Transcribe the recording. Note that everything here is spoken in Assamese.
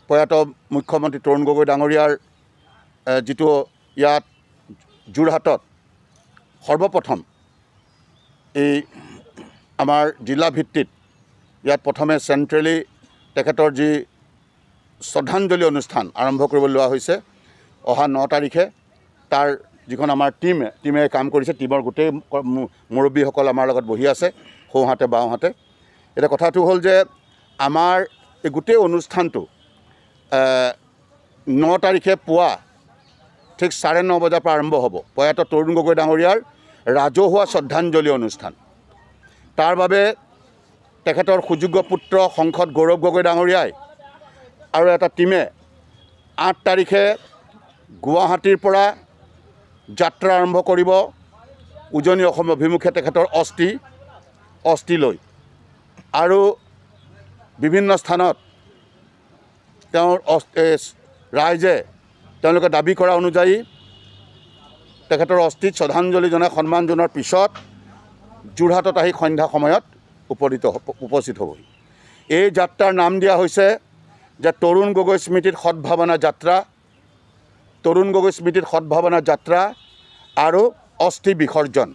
প্ৰয়াত মুখ্যমন্ত্ৰী তৰুণ গগৈ ডাঙৰীয়াৰ যিটো ইয়াত যোৰহাটত সৰ্বপ্ৰথম এই আমাৰ জিলা ভিত্তিত ইয়াত প্ৰথমে চেণ্ট্ৰেলি তেখেতৰ যি শ্ৰদ্ধাঞ্জলি অনুষ্ঠান আৰম্ভ কৰিবলৈ লোৱা হৈছে অহা 9 তাৰিখে তাৰ যিখন আমাৰ টিমে কাম কৰিছে টিমৰ গোটেই মুৰব্বীসকল আমাৰ লগত বহি আছে সোঁহাতে বাওঁহাতে এটা কথাটো হ'ল যে আমাৰ এই গোটেই অনুষ্ঠানটো 9 তাৰিখে পুৱা ঠিক 9:30 বজাৰ পৰা আৰম্ভ হ'ব প্ৰয়াত তৰুণ গগৈ ডাঙৰীয়াৰ ৰাজহুৱা শ্ৰদ্ধাঞ্জলি অনুষ্ঠান তাৰ বাবে তেখেতৰ সুযোগ্য পুত্ৰ সংসদ গৌৰৱ গগৈ ডাঙৰীয়াই আৰু এটা টিমে 8 তাৰিখে গুৱাহাটীৰ পৰা যাত্ৰা আৰম্ভ কৰিব উজনি অসম অভিমুখে তেখেতৰ অস্থি লৈ আৰু বিভিন্ন স্থানত তেওঁৰ ৰাইজে তেওঁলোকে দাবী কৰা অনুযায়ী তেখেতৰ অস্থিত শ্ৰদ্ধাঞ্জলি জনাই সন্মান জনোৱাৰ পিছত যোৰহাটত আহি সন্ধ্যা সময়ত উপস্থিত হ'বহি এই যাত্ৰাৰ নাম দিয়া হৈছে যে তৰুণ গগৈ স্মৃতিত সদ্ভাৱনা যাত্ৰা আৰু অস্থি বিসৰ্জন